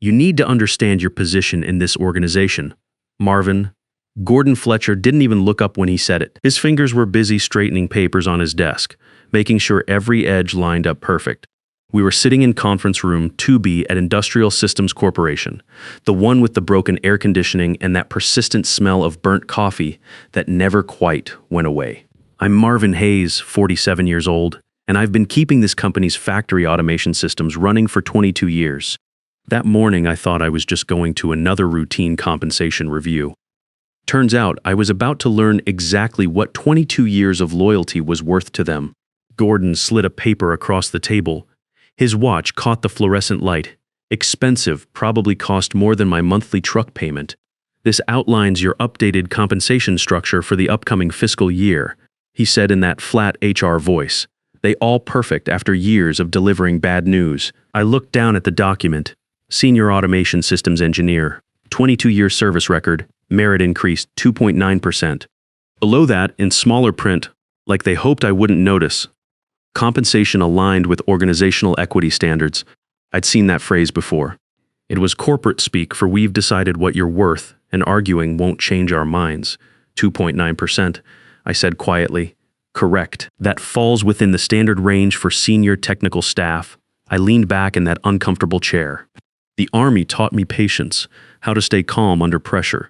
You need to understand your position in this organization. Marvin. Gordon Fletcher didn't even look up when he said it. His fingers were busy straightening papers on his desk, making sure every edge lined up perfect. We were sitting in conference room 2B at Industrial Systems Corporation, the one with the broken air conditioning and that persistent smell of burnt coffee that never quite went away. I'm Marvin Hayes, 47 years old, and I've been keeping this company's factory automation systems running for 22 years. That morning, I thought I was just going to another routine compensation review. Turns out I was about to learn exactly what 22 years of loyalty was worth to them. Gordon slid a paper across the table. His watch caught the fluorescent light. Expensive, probably cost more than my monthly truck payment. This outlines your updated compensation structure for the upcoming fiscal year, he said in that flat HR voice. They all perfect after years of delivering bad news. I looked down at the document. Senior Automation Systems Engineer, 22-year service record, merit increased 2.9%. Below that, in smaller print, like they hoped I wouldn't notice, compensation aligned with organizational equity standards. I'd seen that phrase before. It was corporate speak for we've decided what you're worth, and arguing won't change our minds. 2.9%, I said quietly. Correct. That falls within the standard range for senior technical staff. I leaned back in that uncomfortable chair. The Army taught me patience, how to stay calm under pressure.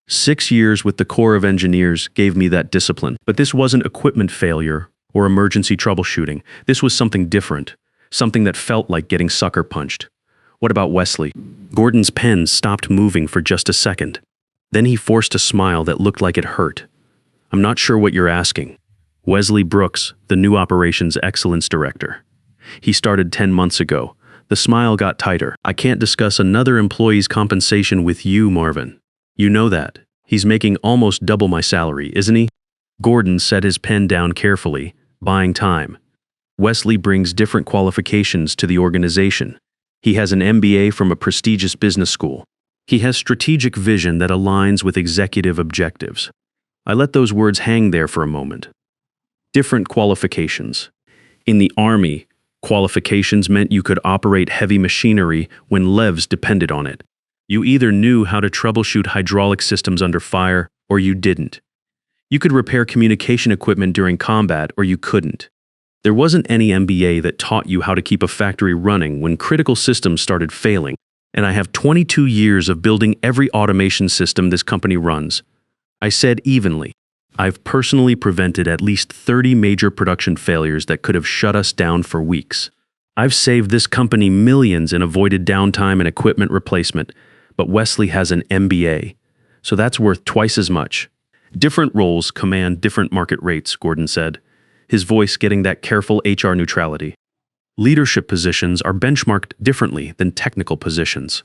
6 years with the Corps of Engineers gave me that discipline. But this wasn't equipment failure or emergency troubleshooting. This was something different, something that felt like getting sucker punched. What about Wesley? Gordon's pen stopped moving for just a second. Then he forced a smile that looked like it hurt. I'm not sure what you're asking. Wesley Brooks, the new Operations Excellence Director. He started 10 months ago. The smile got tighter. I can't discuss another employee's compensation with you, Marvin. You know that. He's making almost double my salary, isn't he? Gordon set his pen down carefully, buying time. Wesley brings different qualifications to the organization. He has an MBA from a prestigious business school. He has strategic vision that aligns with executive objectives. I let those words hang there for a moment. Different qualifications. In the Army, qualifications meant you could operate heavy machinery when levs depended on it. You either knew how to troubleshoot hydraulic systems under fire, or you didn't. You could repair communication equipment during combat, or you couldn't. There wasn't any MBA that taught you how to keep a factory running when critical systems started failing, and I have 22 years of building every automation system this company runs. I said evenly. I've personally prevented at least 30 major production failures that could have shut us down for weeks. I've saved this company millions and avoided downtime and equipment replacement, but Wesley has an MBA, so that's worth twice as much. Different roles command different market rates, Gordon said, his voice getting that careful HR neutrality. Leadership positions are benchmarked differently than technical positions.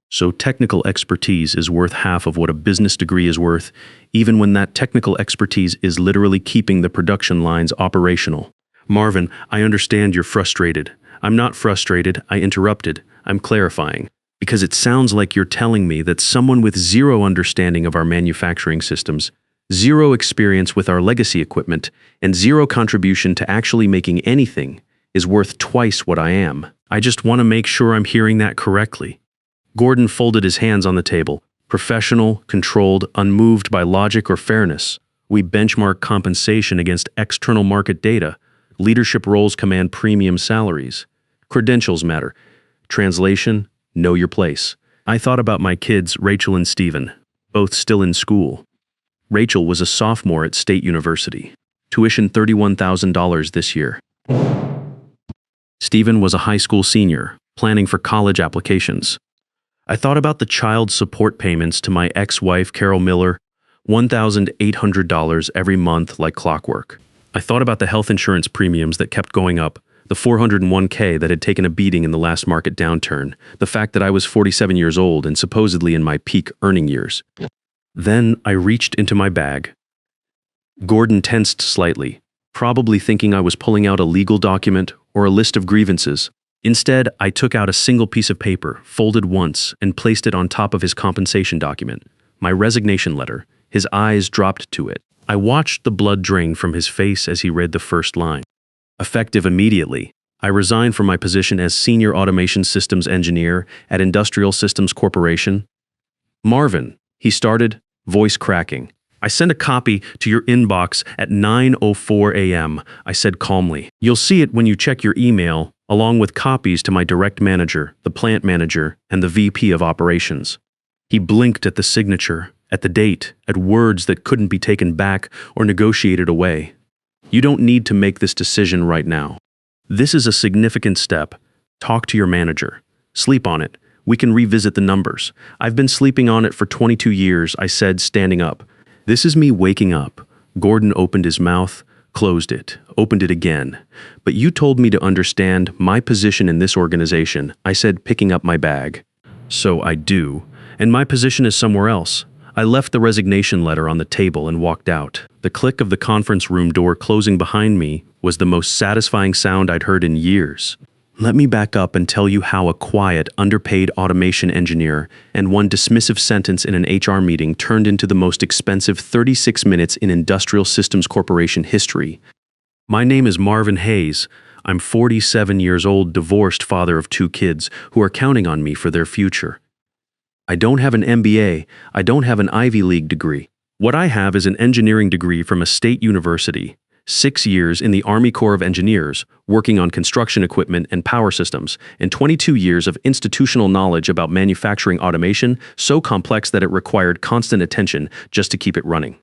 So technical expertise is worth half of what a business degree is worth, even when that technical expertise is literally keeping the production lines operational. Marvin, I understand you're frustrated. I'm not frustrated, I interrupted. I'm clarifying. Because it sounds like you're telling me that someone with zero understanding of our manufacturing systems, zero experience with our legacy equipment, and zero contribution to actually making anything is worth twice what I am. I just want to make sure I'm hearing that correctly. Gordon folded his hands on the table. Professional, controlled, unmoved by logic or fairness. We benchmark compensation against external market data. Leadership roles command premium salaries. Credentials matter. Translation, know your place. I thought about my kids, Rachel and Stephen, both still in school. Rachel was a sophomore at State University. Tuition $31,000 this year. Stephen was a high school senior, planning for college applications. I thought about the child support payments to my ex-wife, Carol Miller, $1,800 every month like clockwork. I thought about the health insurance premiums that kept going up, the 401k that had taken a beating in the last market downturn, the fact that I was 47 years old and supposedly in my peak earning years. Then I reached into my bag. Gordon tensed slightly, probably thinking I was pulling out a legal document or a list of grievances. Instead, I took out a single piece of paper, folded once, and placed it on top of his compensation document, my resignation letter. His eyes dropped to it. I watched the blood drain from his face as he read the first line. Effective immediately. I resigned from my position as Senior Automation Systems Engineer at Industrial Systems Corporation. Marvin, he started, voice cracking. I sent a copy to your inbox at 9:04 a.m., I said calmly. You'll see it when you check your email, along with copies to my direct manager, the plant manager, and the VP of operations. He blinked at the signature, at the date, at words that couldn't be taken back or negotiated away. You don't need to make this decision right now. This is a significant step. Talk to your manager. Sleep on it. We can revisit the numbers. I've been sleeping on it for 22 years, I said, standing up. This is me waking up. Gordon opened his mouth, closed it, opened it again. But you told me to understand my position in this organization, I said, picking up my bag. So I do. And my position is somewhere else. I left the resignation letter on the table and walked out. The click of the conference room door closing behind me was the most satisfying sound I'd heard in years. Let me back up and tell you how a quiet, underpaid automation engineer and one dismissive sentence in an HR meeting turned into the most expensive 36 minutes in Industrial Systems Corporation history. My name is Marvin Hayes. I'm 47 years old, divorced father of 2 kids who are counting on me for their future. I don't have an MBA. I don't have an Ivy League degree. What I have is an engineering degree from a state university. 6 years in the Army Corps of Engineers, working on construction equipment and power systems, and 22 years of institutional knowledge about manufacturing automation so complex that it required constant attention just to keep it running.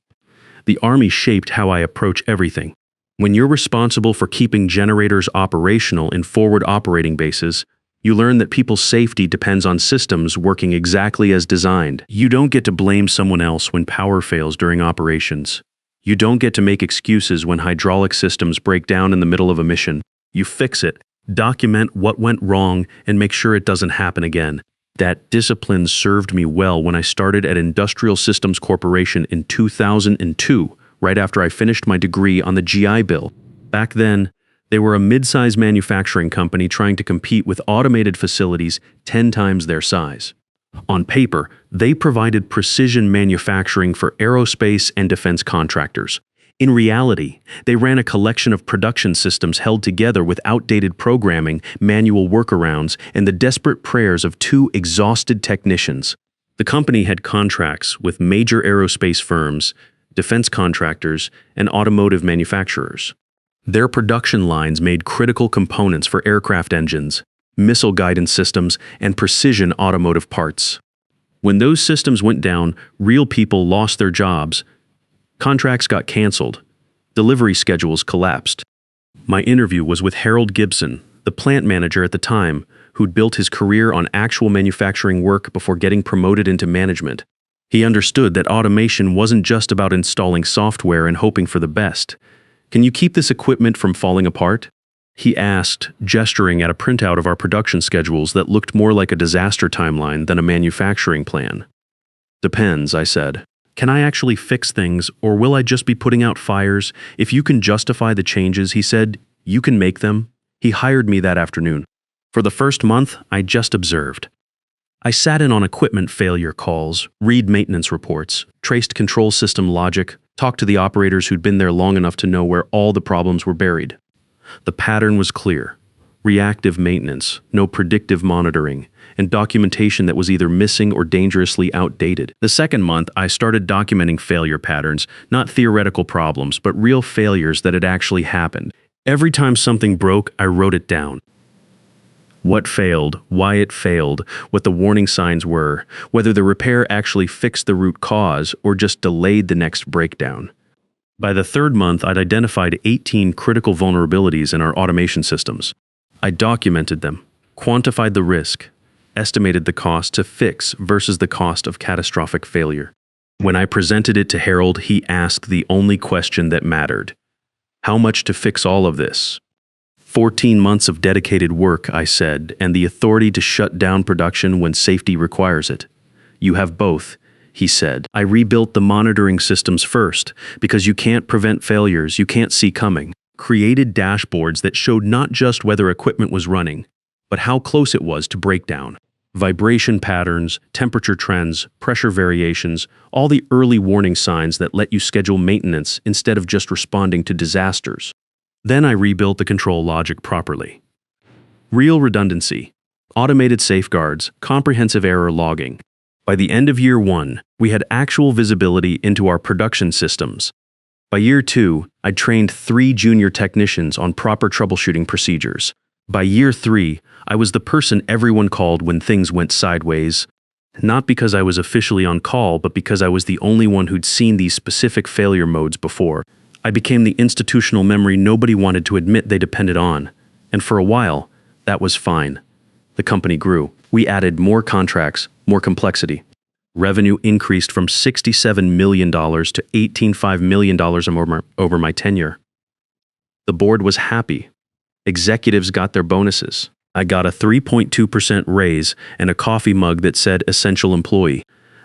The Army shaped how I approach everything. When you're responsible for keeping generators operational in forward operating bases, you learn that people's safety depends on systems working exactly as designed. You don't get to blame someone else when power fails during operations. You don't get to make excuses when hydraulic systems break down in the middle of a mission. You fix it, document what went wrong, and make sure it doesn't happen again. That discipline served me well when I started at Industrial Systems Corporation in 2002, right after I finished my degree on the GI Bill. Back then, they were a mid-size manufacturing company trying to compete with automated facilities 10 times their size. On paper, they provided precision manufacturing for aerospace and defense contractors. In reality, they ran a collection of production systems held together with outdated programming, manual workarounds, and the desperate prayers of 2 exhausted technicians. The company had contracts with major aerospace firms, defense contractors, and automotive manufacturers. Their production lines made critical components for aircraft engines, missile guidance systems, and precision automotive parts. When those systems went down, real people lost their jobs. Contracts got canceled. Delivery schedules collapsed. My interview was with Harold Gibson, the plant manager at the time, who'd built his career on actual manufacturing work before getting promoted into management. He understood that automation wasn't just about installing software and hoping for the best. Can you keep this equipment from falling apart? He asked, gesturing at a printout of our production schedules that looked more like a disaster timeline than a manufacturing plan. Depends, I said. Can I actually fix things, or will I just be putting out fires? If you can justify the changes, he said, you can make them. He hired me that afternoon. For the first month, I just observed. I sat in on equipment failure calls, read maintenance reports, traced control system logic, talked to the operators who'd been there long enough to know where all the problems were buried. The pattern was clear. Reactive maintenance, no predictive monitoring, and documentation that was either missing or dangerously outdated. The second month, I started documenting failure patterns, not theoretical problems, but real failures that had actually happened. Every time something broke, I wrote it down. What failed, why it failed, what the warning signs were, whether the repair actually fixed the root cause or just delayed the next breakdown. By the third month, I'd identified 18 critical vulnerabilities in our automation systems. I documented them, quantified the risk, estimated the cost to fix versus the cost of catastrophic failure. When I presented it to Harold, he asked the only question that mattered. How much to fix all of this? 14 months of dedicated work, I said, and the authority to shut down production when safety requires it. You have both, he said. I rebuilt the monitoring systems first, because you can't prevent failures you can't see coming. Created dashboards that showed not just whether equipment was running, but how close it was to breakdown. Vibration patterns, temperature trends, pressure variations, all the early warning signs that let you schedule maintenance instead of just responding to disasters. Then I rebuilt the control logic properly. Real redundancy, automated safeguards, comprehensive error logging. By the end of year 1, we had actual visibility into our production systems. By year 2, I'd trained 3 junior technicians on proper troubleshooting procedures. By year 3, I was the person everyone called when things went sideways. Not because I was officially on call, but because I was the only one who'd seen these specific failure modes before. I became the institutional memory nobody wanted to admit they depended on. And for a while, that was fine. The company grew. We added more contracts, more complexity. Revenue increased from $67 million to $18.5 million over my tenure. The board was happy. Executives got their bonuses. I got a 3.2% raise and a coffee mug that said Essential Employee.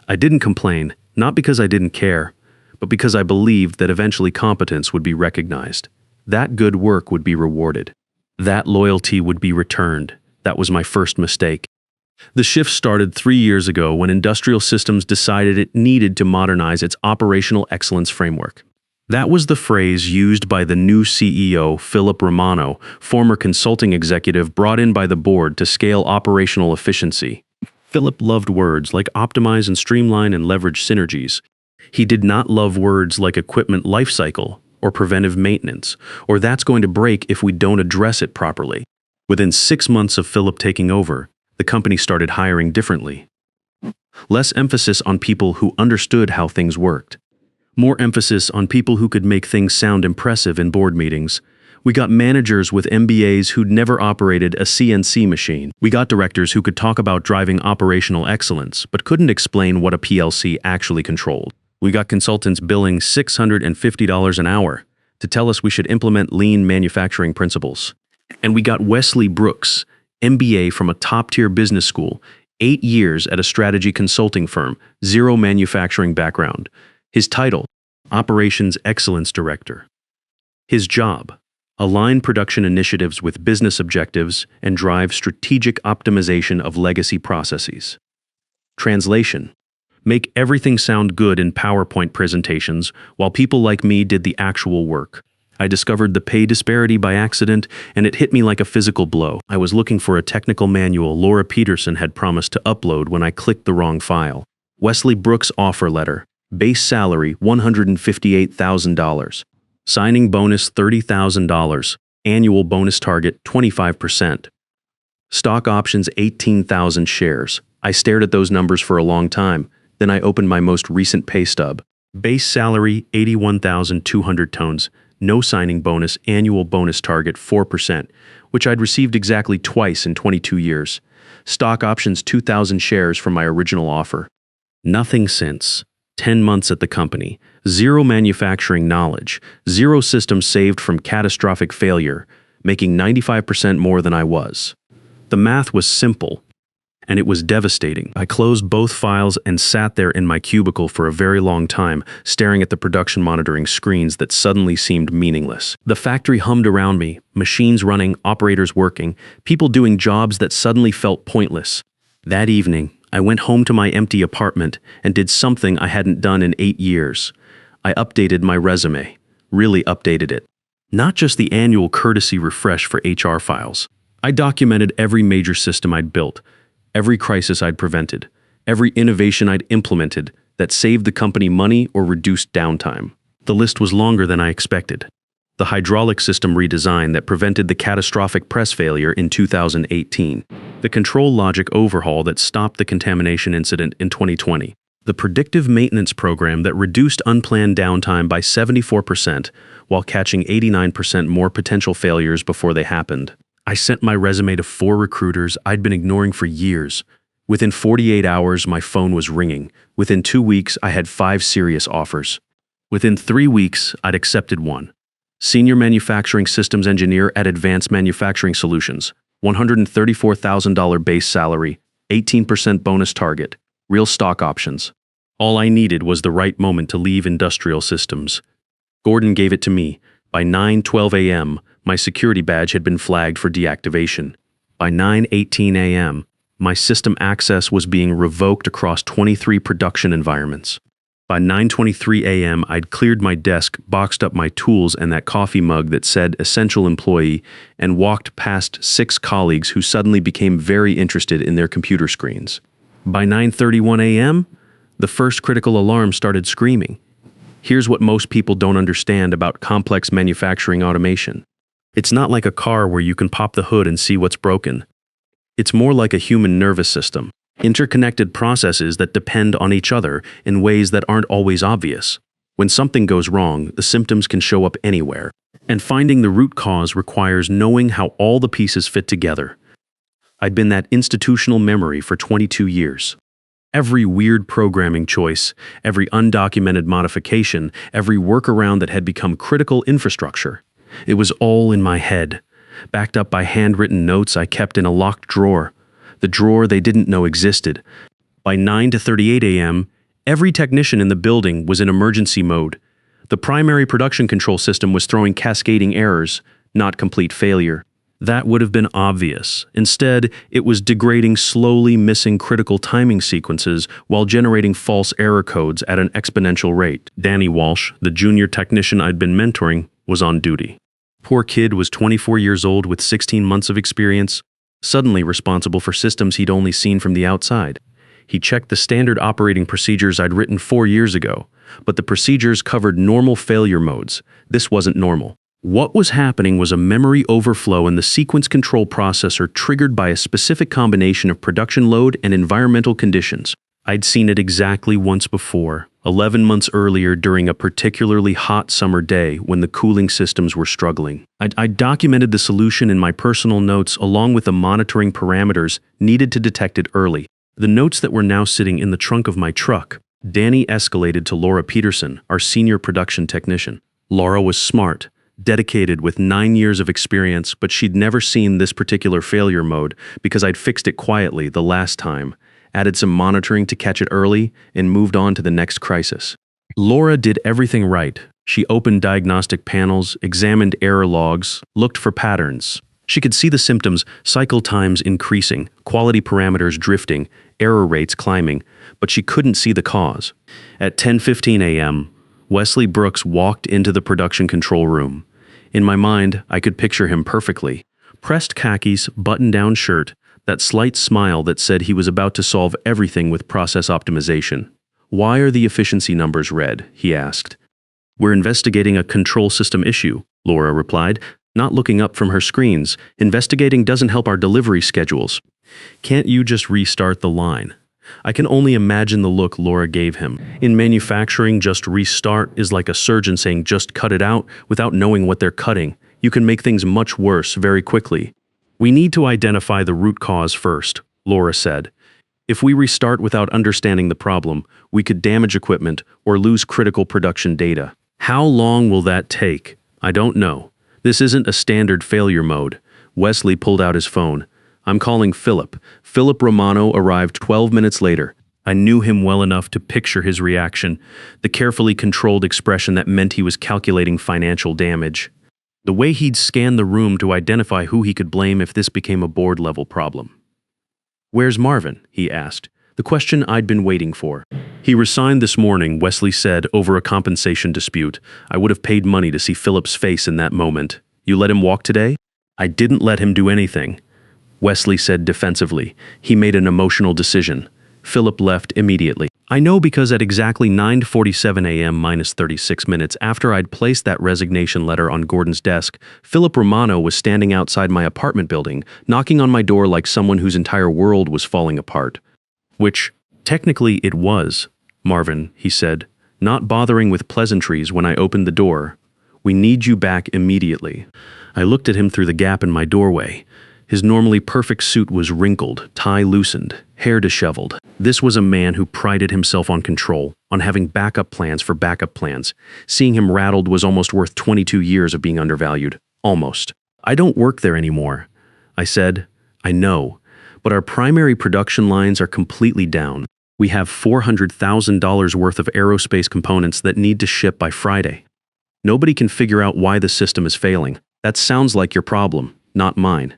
I didn't complain, not because I didn't care, but because I believed that eventually competence would be recognized. That good work would be rewarded. That loyalty would be returned. That was my first mistake. The shift started 3 years ago when Industrial Systems decided it needed to modernize its operational excellence framework. That was the phrase used by the new CEO, Philip Romano, former consulting executive brought in by the board to scale operational efficiency. Philip loved words like optimize and streamline and leverage synergies. He did not love words like equipment lifecycle or preventive maintenance, or that's going to break if we don't address it properly. Within 6 months of Philip taking over, the company started hiring differently. Less emphasis on people who understood how things worked. More emphasis on people who could make things sound impressive in board meetings. We got managers with MBAs who'd never operated a CNC machine. We got directors who could talk about driving operational excellence, but couldn't explain what a PLC actually controlled. We got consultants billing $650 an hour to tell us we should implement lean manufacturing principles. And we got Wesley Brooks, MBA from a top-tier business school, 8 years at a strategy consulting firm, 0 manufacturing background. His title, Operations Excellence Director. His job, align production initiatives with business objectives and drive strategic optimization of legacy processes. Translation, make everything sound good in PowerPoint presentations while people like me did the actual work. I discovered the pay disparity by accident, and it hit me like a physical blow. I was looking for a technical manual Laura Peterson had promised to upload when I clicked the wrong file. Wesley Brooks' offer letter. Base salary $158,000. Signing bonus $30,000. Annual bonus target 25%. Stock options 18,000 shares. I stared at those numbers for a long time. Then I opened my most recent pay stub. Base salary 81,200 tones. No signing bonus, annual bonus target 4%, which I'd received exactly twice in 22 years. Stock options 2,000 shares from my original offer. Nothing since. 10 months at the company, 0 manufacturing knowledge, 0 systems saved from catastrophic failure, making 95% more than I was. The math was simple, and it was devastating. I closed both files and sat there in my cubicle for a very long time, staring at the production monitoring screens that suddenly seemed meaningless. The factory hummed around me, machines running, operators working, people doing jobs that suddenly felt pointless. That evening, I went home to my empty apartment and did something I hadn't done in 8 years. I updated my resume, really updated it. Not just the annual courtesy refresh for HR files. I documented every major system I'd built, every crisis I'd prevented, every innovation I'd implemented that saved the company money or reduced downtime. The list was longer than I expected. The hydraulic system redesign that prevented the catastrophic press failure in 2018. The control logic overhaul that stopped the contamination incident in 2020. The predictive maintenance program that reduced unplanned downtime by 74% while catching 89% more potential failures before they happened. I sent my resume to 4 recruiters I'd been ignoring for years. Within 48 hours, my phone was ringing. Within 2 weeks, I had 5 serious offers. Within 3 weeks, I'd accepted one. Senior Manufacturing Systems Engineer at Advanced Manufacturing Solutions, $134,000 base salary, 18% bonus target, real stock options. All I needed was the right moment to leave Industrial Systems. Gordon gave it to me. By 9:12 a.m., my security badge had been flagged for deactivation. By 9:18 a.m., my system access was being revoked across 23 production environments. By 9:23 a.m., I'd cleared my desk, boxed up my tools and that coffee mug that said essential employee, and walked past 6 colleagues who suddenly became very interested in their computer screens. By 9:31 a.m., the first critical alarm started screaming. Here's what most people don't understand about complex manufacturing automation. It's not like a car where you can pop the hood and see what's broken. It's more like a human nervous system. Interconnected processes that depend on each other in ways that aren't always obvious. When something goes wrong, the symptoms can show up anywhere, and finding the root cause requires knowing how all the pieces fit together. I'd been that institutional memory for 22 years. Every weird programming choice, every undocumented modification, every workaround that had become critical infrastructure. It was all in my head, backed up by handwritten notes I kept in a locked drawer. The drawer they didn't know existed. By 9:38 a.m., every technician in the building was in emergency mode. The primary production control system was throwing cascading errors, not complete failure. That would have been obvious. Instead, it was degrading slowly, missing critical timing sequences while generating false error codes at an exponential rate. Danny Walsh, the junior technician I'd been mentoring, was on duty. Poor kid was 24 years old with 16 months of experience, suddenly responsible for systems he'd only seen from the outside. He checked the standard operating procedures I'd written 4 years ago, but the procedures covered normal failure modes. This wasn't normal. What was happening was a memory overflow in the sequence control processor triggered by a specific combination of production load and environmental conditions. I'd seen it exactly once before, 11 months earlier during a particularly hot summer day when the cooling systems were struggling. I documented the solution in my personal notes along with the monitoring parameters needed to detect it early. The notes that were now sitting in the trunk of my truck, Danny escalated to Laura Peterson, our senior production technician. Laura was smart, dedicated with 9 years of experience, but she'd never seen this particular failure mode because I'd fixed it quietly the last time, added some monitoring to catch it early, and moved on to the next crisis. Laura did everything right. She opened diagnostic panels, examined error logs, looked for patterns. She could see the symptoms, cycle times increasing, quality parameters drifting, error rates climbing, but she couldn't see the cause. At 10:15 a.m., Wesley Brooks walked into the production control room. In my mind, I could picture him perfectly. Pressed khakis, button-down shirt, that slight smile that said he was about to solve everything with process optimization. "Why are the efficiency numbers red?" he asked. "We're investigating a control system issue," Laura replied, not looking up from her screens. "Investigating doesn't help our delivery schedules." "Can't you just restart the line?" I can only imagine the look Laura gave him. In manufacturing, just restart is like a surgeon saying just cut it out without knowing what they're cutting. You can make things much worse very quickly. "We need to identify the root cause first," Laura said. "If we restart without understanding the problem, we could damage equipment or lose critical production data. How long will that take? I don't know. This isn't a standard failure mode." Wesley pulled out his phone. "I'm calling Philip." Philip Romano arrived 12 minutes later. I knew him well enough to picture his reaction, the carefully controlled expression that meant he was calculating financial damage. The way he'd scan the room to identify who he could blame if this became a board-level problem. "Where's Marvin?" he asked, the question I'd been waiting for. "He resigned this morning," Wesley said, over a compensation dispute. I would have paid money to see Philip's face in that moment. "You let him walk today?" "I didn't let him do anything," Wesley said defensively. "He made an emotional decision." Philip left immediately. I know because at exactly 9:47 a.m. minus 36 minutes after I'd placed that resignation letter on Gordon's desk, Philip Romano was standing outside my apartment building, knocking on my door like someone whose entire world was falling apart. Which, technically it was. "Marvin," he said, not bothering with pleasantries when I opened the door. "We need you back immediately." I looked at him through the gap in my doorway. His normally perfect suit was wrinkled, tie loosened, hair disheveled. This was a man who prided himself on control, on having backup plans for backup plans. Seeing him rattled was almost worth 22 years of being undervalued. Almost. "I don't work there anymore," I said. "I know, but our primary production lines are completely down. We have $400,000 worth of aerospace components that need to ship by Friday. Nobody can figure out why the system is failing. That sounds like your problem, not mine."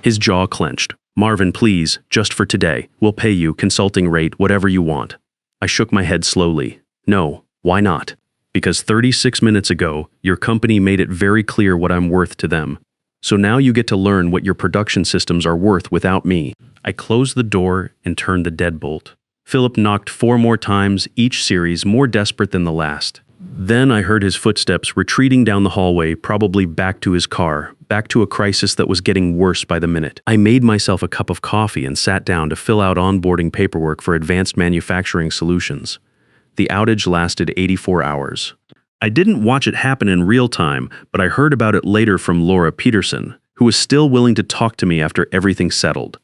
His jaw clenched. "Marvin, please, just for today. We'll pay you, consulting rate, whatever you want." I shook my head slowly. No, why not? Because 36 minutes ago, your company made it very clear what I'm worth to them. So now you get to learn what your production systems are worth without me. I closed the door and turned the deadbolt. Philip knocked 4 more times, each series more desperate than the last. Then I heard his footsteps retreating down the hallway, probably back to his car, back to a crisis that was getting worse by the minute. I made myself a cup of coffee and sat down to fill out onboarding paperwork for Advanced Manufacturing Solutions. The outage lasted 84 hours. I didn't watch it happen in real time, but I heard about it later from Laura Peterson, who was still willing to talk to me after everything settled.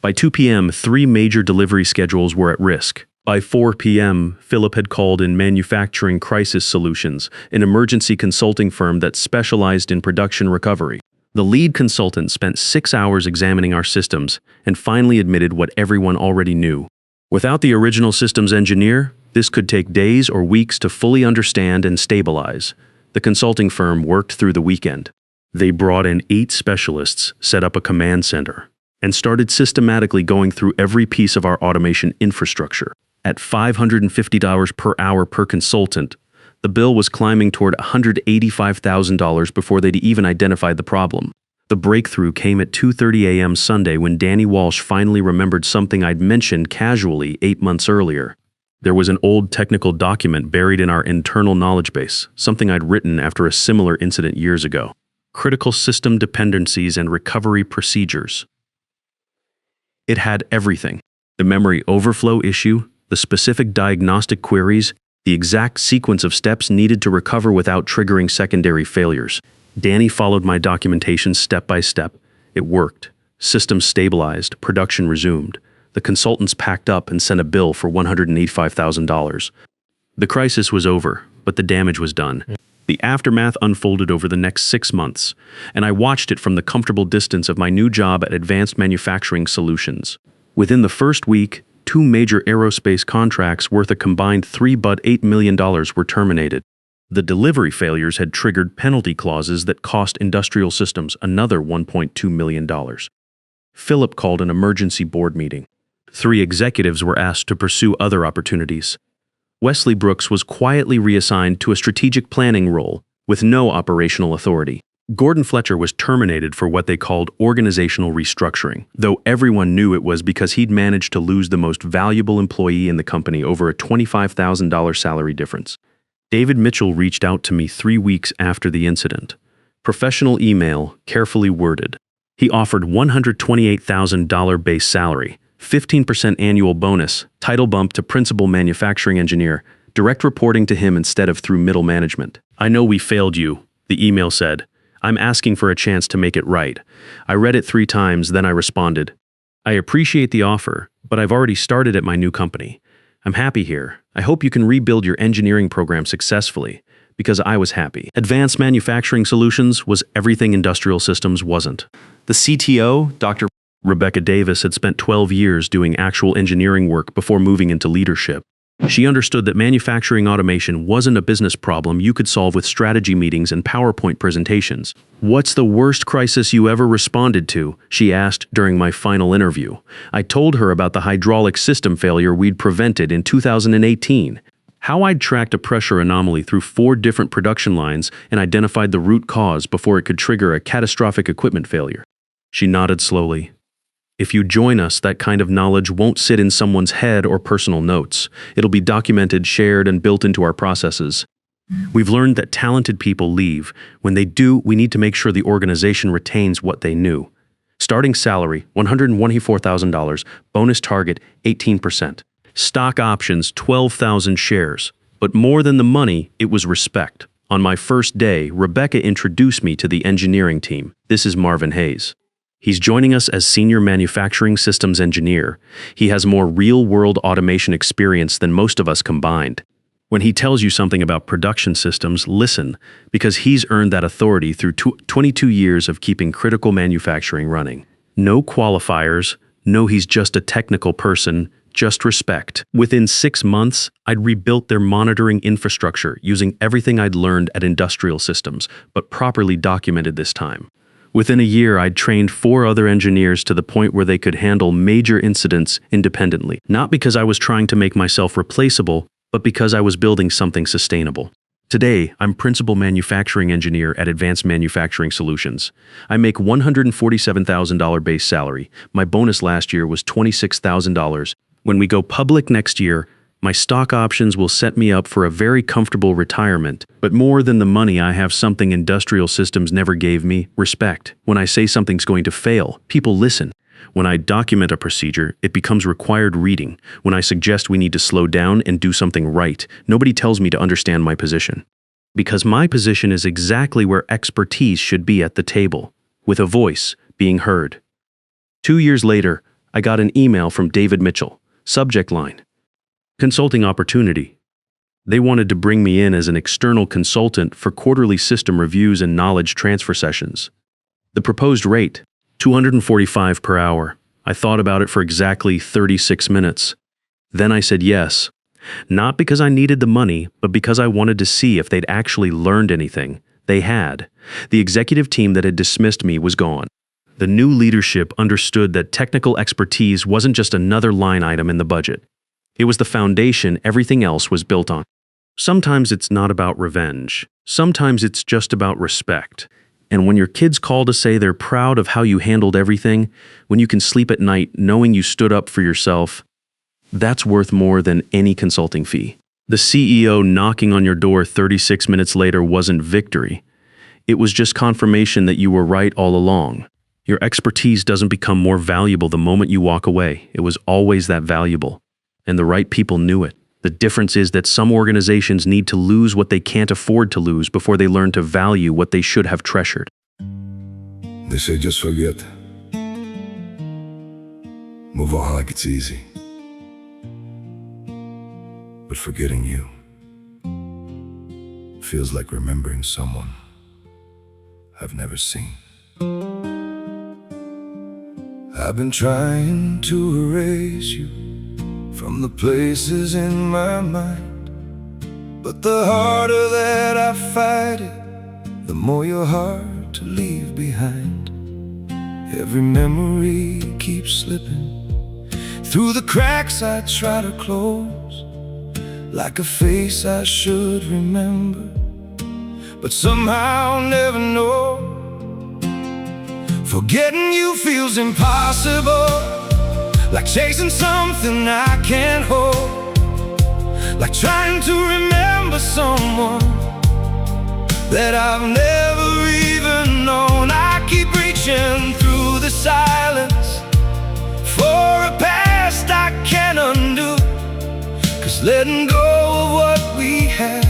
By 2 p.m., 3 major delivery schedules were at risk. By 4 p.m., Philip had called in Manufacturing Crisis Solutions, an emergency consulting firm that specialized in production recovery. The lead consultant spent 6 hours examining our systems and finally admitted what everyone already knew. Without the original systems engineer, this could take days or weeks to fully understand and stabilize. The consulting firm worked through the weekend. They brought in 8 specialists, set up a command center, and started systematically going through every piece of our automation infrastructure. At $550 per hour per consultant, the bill was climbing toward $185,000 before they'd even identified the problem. The breakthrough came at 2:30 a.m. Sunday when Danny Walsh finally remembered something I'd mentioned casually 8 months earlier. There was an old technical document buried in our internal knowledge base, something I'd written after a similar incident years ago. Critical system dependencies and recovery procedures. It had everything. The memory overflow issue, the specific diagnostic queries, the exact sequence of steps needed to recover without triggering secondary failures. Danny followed my documentation step by step. It worked. Systems stabilized, production resumed. The consultants packed up and sent a bill for $185,000. The crisis was over, but the damage was done. The aftermath unfolded over the next 6 months, and I watched it from the comfortable distance of my new job at Advanced Manufacturing Solutions. Within the first week, 2 major aerospace contracts worth a combined $3.8 million were terminated. The delivery failures had triggered penalty clauses that cost Industrial Systems another $1.2 million. Philip called an emergency board meeting. 3 executives were asked to pursue other opportunities. Wesley Brooks was quietly reassigned to a strategic planning role with no operational authority. Gordon Fletcher was terminated for what they called organizational restructuring, though everyone knew it was because he'd managed to lose the most valuable employee in the company over a $25,000 salary difference. David Mitchell reached out to me 3 weeks after the incident. Professional email, carefully worded. He offered $128,000 base salary, 15% annual bonus, title bump to principal manufacturing engineer, direct reporting to him instead of through middle management. "I know we failed you," the email said. "I'm asking for a chance to make it right." I read it 3 times, then I responded, "I appreciate the offer, but I've already started at my new company. I'm happy here. I hope you can rebuild your engineering program successfully," because I was happy. Advanced Manufacturing Solutions was everything Industrial Systems wasn't. The CTO, Dr. Rebecca Davis, had spent 12 years doing actual engineering work before moving into leadership. She understood that manufacturing automation wasn't a business problem you could solve with strategy meetings and PowerPoint presentations. "What's the worst crisis you ever responded to?" she asked during my final interview. I told her about the hydraulic system failure we'd prevented in 2018, how I'd tracked a pressure anomaly through 4 different production lines and identified the root cause before it could trigger a catastrophic equipment failure. She nodded slowly. "If you join us, that kind of knowledge won't sit in someone's head or personal notes. It'll be documented, shared, and built into our processes. We've learned that talented people leave. When they do, we need to make sure the organization retains what they knew. Starting salary, $124,000. Bonus target, 18%. Stock options, 12,000 shares. But more than the money, it was respect. On my first day, Rebecca introduced me to the engineering team. This is Marvin Hayes. He's joining us as Senior Manufacturing Systems Engineer. He has more real-world automation experience than most of us combined. When he tells you something about production systems, listen, because he's earned that authority through 22 years of keeping critical manufacturing running. No qualifiers, no he's just a technical person, just respect. Within 6 months, I'd rebuilt their monitoring infrastructure using everything I'd learned at Industrial Systems, but properly documented this time. Within a year, I'd trained 4 other engineers to the point where they could handle major incidents independently. Not because I was trying to make myself replaceable, but because I was building something sustainable. Today, I'm Principal Manufacturing Engineer at Advanced Manufacturing Solutions. I make $147,000 base salary. My bonus last year was $26,000. When we go public next year, my stock options will set me up for a very comfortable retirement. But more than the money, I have something industrial systems never gave me: respect. When I say something's going to fail, people listen. When I document a procedure, it becomes required reading. When I suggest we need to slow down and do something right, nobody tells me to understand my position. Because my position is exactly where expertise should be at the table, with a voice being heard. 2 years later, I got an email from David Mitchell. Subject line: consulting opportunity. They wanted to bring me in as an external consultant for quarterly system reviews and knowledge transfer sessions. The proposed rate: $245 per hour. I thought about it for exactly 36 minutes. Then I said yes. Not because I needed the money, but because I wanted to see if they'd actually learned anything. They had. The executive team that had dismissed me was gone. The new leadership understood that technical expertise wasn't just another line item in the budget. It was the foundation everything else was built on. Sometimes it's not about revenge. Sometimes it's just about respect. And when your kids call to say they're proud of how you handled everything, when you can sleep at night knowing you stood up for yourself, that's worth more than any consulting fee. The CEO knocking on your door 36 minutes later wasn't victory. It was just confirmation that you were right all along. Your expertise doesn't become more valuable the moment you walk away. It was always that valuable. And the right people knew it. The difference is that some organizations need to lose what they can't afford to lose before they learn to value what they should have treasured. They say just forget. Move on like it's easy. But forgetting you feels like remembering someone I've never seen. I've been trying to erase you from the places in my mind, but the harder that I fight it, the more you're hard to leave behind. Every memory keeps slipping through the cracks I try to close, like a face I should remember, but somehow never know. Forgetting you feels impossible, like chasing something I can't hold, like trying to remember someone that I've never even known. I keep reaching through the silence for a past I can't undo, 'cause letting go of what we had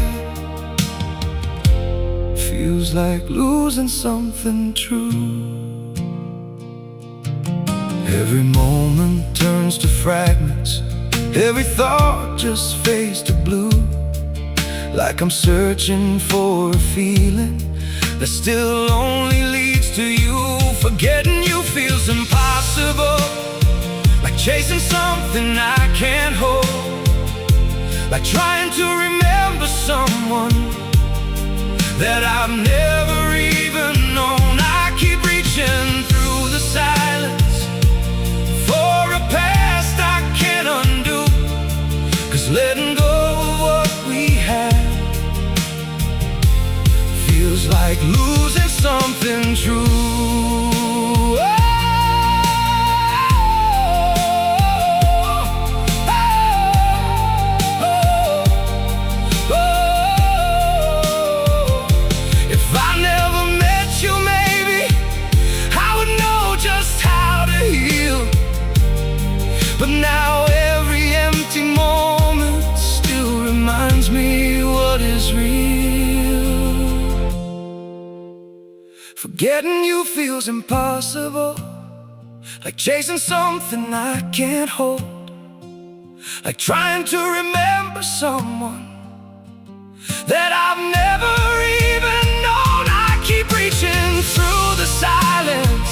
feels like losing something true. Every moment turns to fragments, every thought just fades to blue, like I'm searching for a feeling that still only leads to you. Forgetting you feels impossible, like chasing something I can't hold, like trying to remember someone that I've never even known. I keep reaching through the silence for a past I can't undo, 'cause letting go of what we had feels like losing something true. If I never met you, maybe I would know just how to heal. But now every empty moment still reminds me what is real. Forgetting you feels impossible, like chasing something I can't hold, like trying to remember someone that I've never even known. I keep reaching through the silence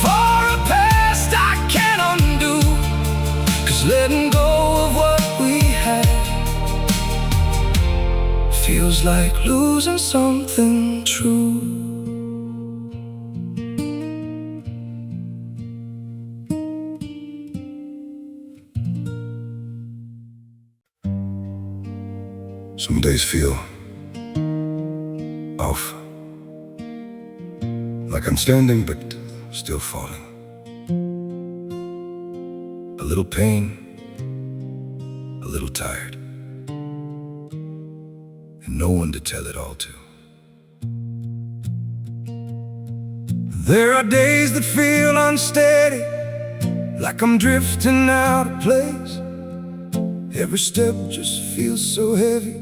for a past I can't undo, 'cause letting go of what we had feels like losing something true. Some days feel off, like I'm standing but still falling. A little pain, a little tired, and no one to tell it all to. There are days that feel unsteady, like I'm drifting out of place. Every step just feels so heavy,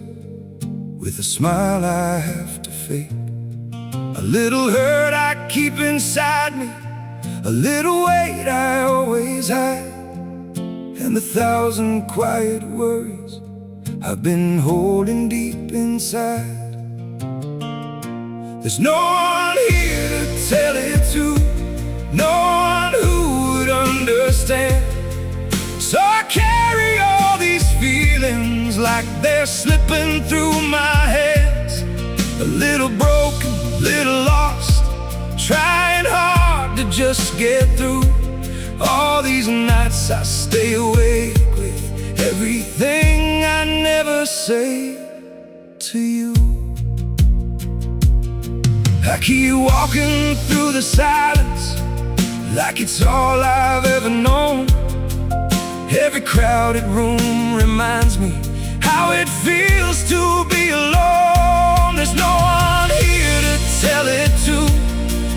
with a smile I have to fake. A little hurt I keep inside me, a little weight I always hide, and 1,000 quiet worries I've been holding deep inside. There's no one here to tell it to, no one who would understand. So I carry all these feelings like they're slipping through my hands. A little broken, little lost, trying hard to just get through. All these nights I stay awake with everything I never say to you. I keep walking through the silence like it's all I've ever known. Every crowded room reminds me how it feels to be alone. There's no one here to tell it to,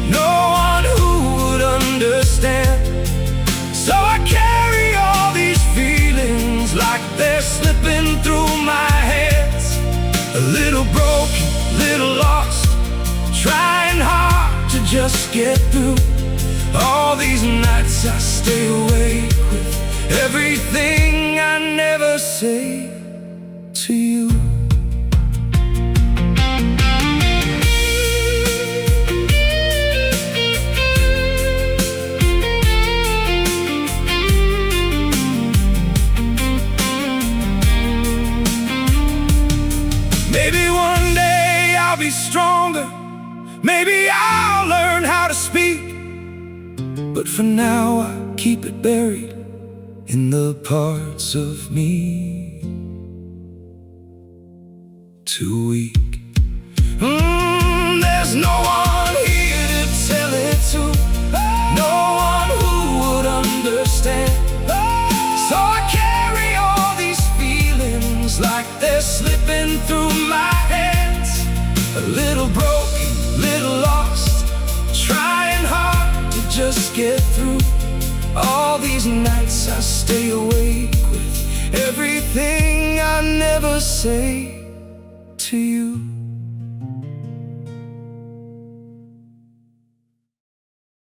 no one who would understand. So I carry all these feelings like they're slipping through my hands. A little broken, little lost, trying hard to just get through. All these nights I stay awake with everything I never say to you. Maybe one day I'll be stronger, maybe I'll learn how to speak, but for now I keep it buried in the parts of me too weak. There's no one here to tell it to, no one who would understand. So I carry all these feelings like they're slipping through my hands. A little broken, little lost, trying hard to just get through. All these nights I stay awake with everything I never say to you.